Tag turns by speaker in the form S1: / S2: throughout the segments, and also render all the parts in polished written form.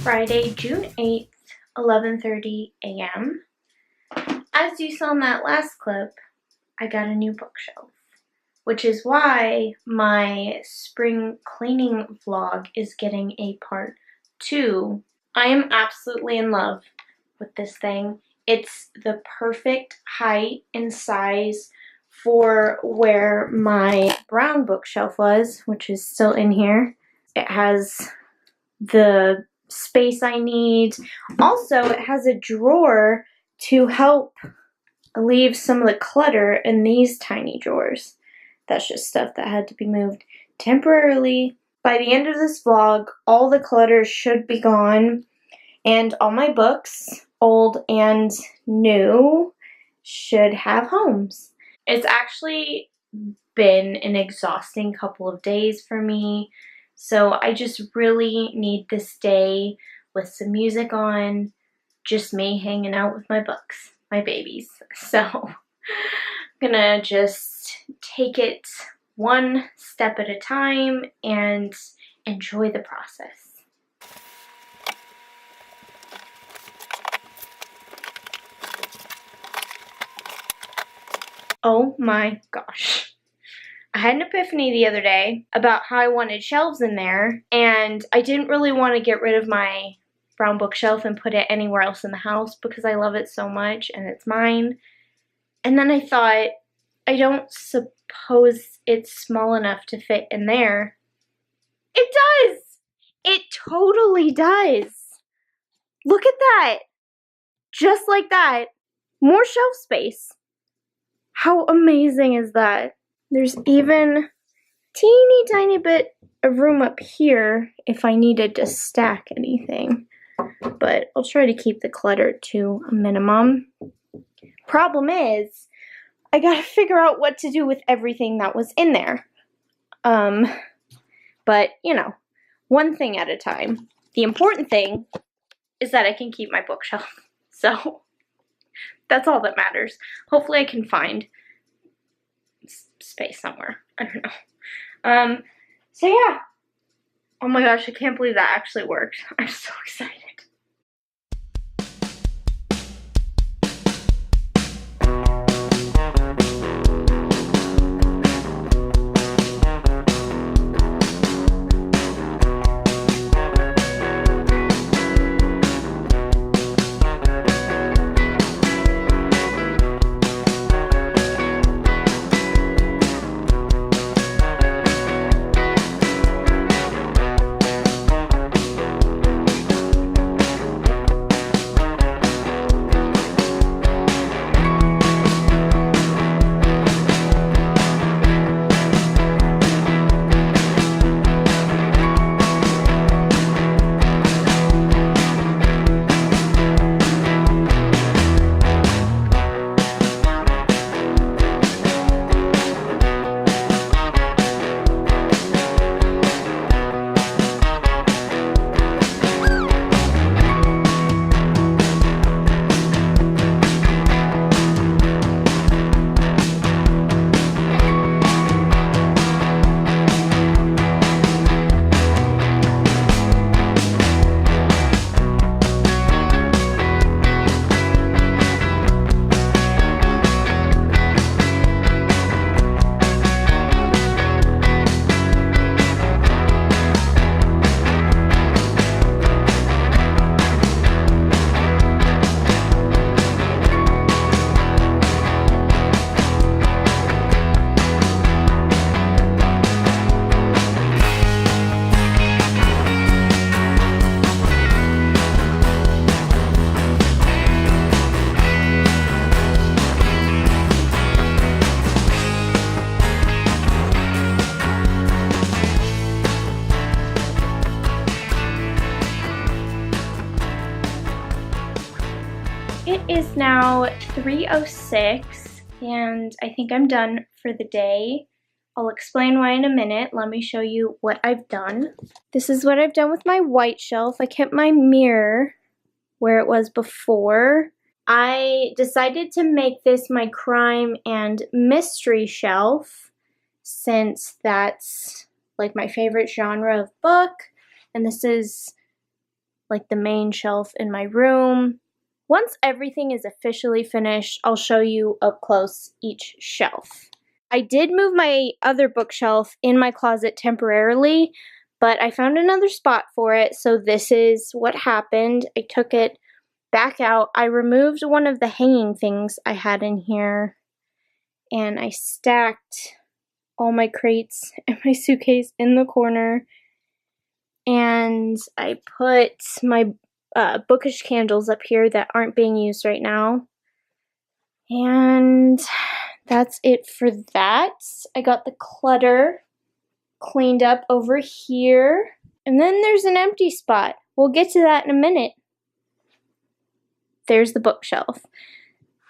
S1: Friday, June 8th, 11:30 a.m. As you saw in that last clip, I got a new bookshelf, which is why my spring cleaning vlog is getting a part 2. I am absolutely in love with this thing. It's the perfect height and size for where my brown bookshelf was, which is still in here. It has the space I need. Also, it has a drawer to help alleviate some of the clutter in these tiny drawers. That's just stuff that had to be moved temporarily. By the end of this vlog, all the clutter should be gone, and all my books, old and new, should have homes. It's actually been an exhausting couple of days for me. So I just really need this day with some music on, just me hanging out with my books, my babies. So I'm gonna just take it one step at a time and enjoy the process. Oh my gosh. I had an epiphany the other day about how I wanted shelves in there, and I didn't really want to get rid of my brown bookshelf and put it anywhere else in the house because I love it so much and it's mine. And then I thought, I don't suppose it's small enough to fit in there. It does! It totally does! Look at that! Just like that. More shelf space. How amazing is that? There's even teeny tiny bit of room up here if I needed to stack anything. But I'll try to keep the clutter to a minimum. Problem is, I gotta figure out what to do with everything that was in there. But, you know, one thing at a time. The important thing is that I can keep my bookshelf. So, that's all that matters. Hopefully I can find space somewhere. I don't know. So yeah. Oh my gosh, I can't believe that actually worked. I'm so excited. It is now 3:06 and I think I'm done for the day. I'll explain why in a minute. Let me show you what I've done. This is what I've done with my white shelf. I kept my mirror where it was before. I decided to make this my crime and mystery shelf since that's like my favorite genre of book, and this is like the main shelf in my room. Once everything is officially finished, I'll show you up close each shelf. I did move my other bookshelf in my closet temporarily, but I found another spot for it, so this is what happened. I took it back out. I removed one of the hanging things I had in here, and I stacked all my crates and my suitcase in the corner, and I put my bookish candles up here that aren't being used right now, and that's it for that. I got the clutter cleaned up over here, and then there's an empty spot. We'll get to that in a minute. There's the bookshelf.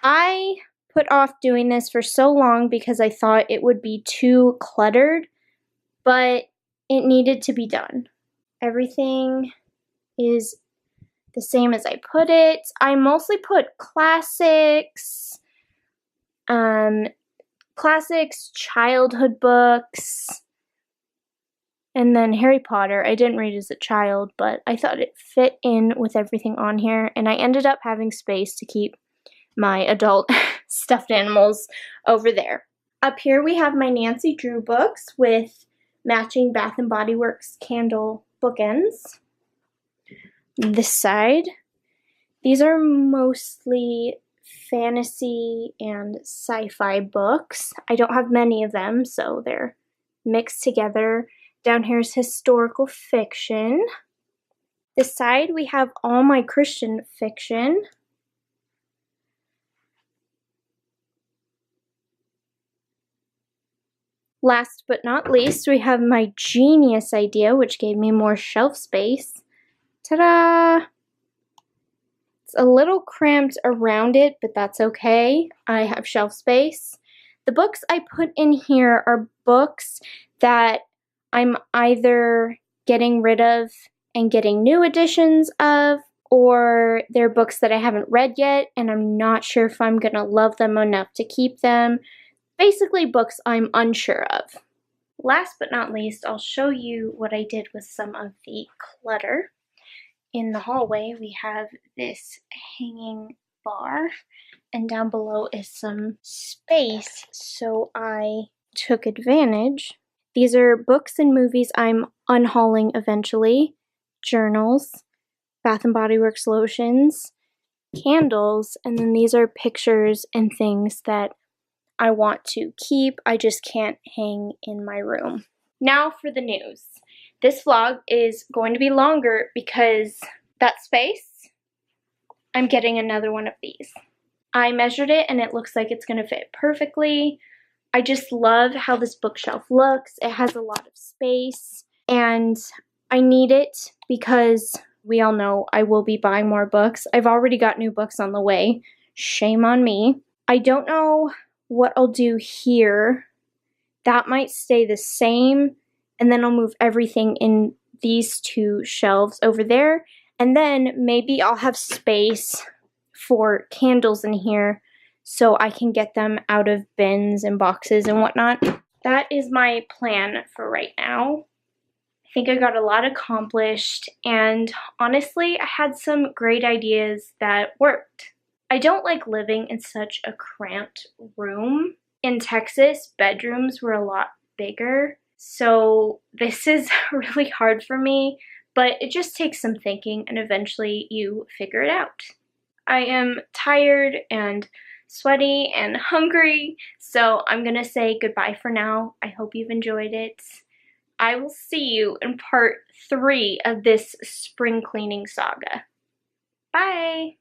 S1: I put off doing this for so long because I thought it would be too cluttered, but it needed to be done. Everything is the same as I put it. I mostly put classics, childhood books, and then Harry Potter. I didn't read as a child, but I thought it fit in with everything on here, and I ended up having space to keep my adult stuffed animals over there. Up here we have my Nancy Drew books with matching Bath & Body Works candle bookends. This side, these are mostly fantasy and sci-fi books. I don't have many of them, so they're mixed together. Down here is historical fiction. This side we have all my Christian fiction. Last but not least, we have my genius idea, which gave me more shelf space. Ta-da! It's a little cramped around it, but that's okay. I have shelf space. The books I put in here are books that I'm either getting rid of and getting new editions of, or they're books that I haven't read yet and I'm not sure if I'm gonna love them enough to keep them. Basically, books I'm unsure of. Last but not least, I'll show you what I did with some of the clutter. In the hallway, we have this hanging bar, and down below is some space, so I took advantage. These are books and movies I'm unhauling eventually, journals, Bath & Body Works lotions, candles, and then these are pictures and things that I want to keep. I just can't hang in my room. Now for the news. This vlog is going to be longer because that space, I'm getting another one of these. I measured it and it looks like it's going to fit perfectly. I just love how this bookshelf looks. It has a lot of space and I need it because we all know I will be buying more books. I've already got new books on the way. Shame on me. I don't know what I'll do here. That might stay the same, and then I'll move everything in these two shelves over there, and then maybe I'll have space for candles in here so I can get them out of bins and boxes and whatnot. That is my plan for right now. I think I got a lot accomplished, and honestly, I had some great ideas that worked. I don't like living in such a cramped room. In Texas, bedrooms were a lot bigger, so this is really hard for me, but it just takes some thinking and eventually you figure it out. I am tired and sweaty and hungry, so I'm gonna say goodbye for now. I hope you've enjoyed it. I will see you in part 3 of this spring cleaning saga. Bye!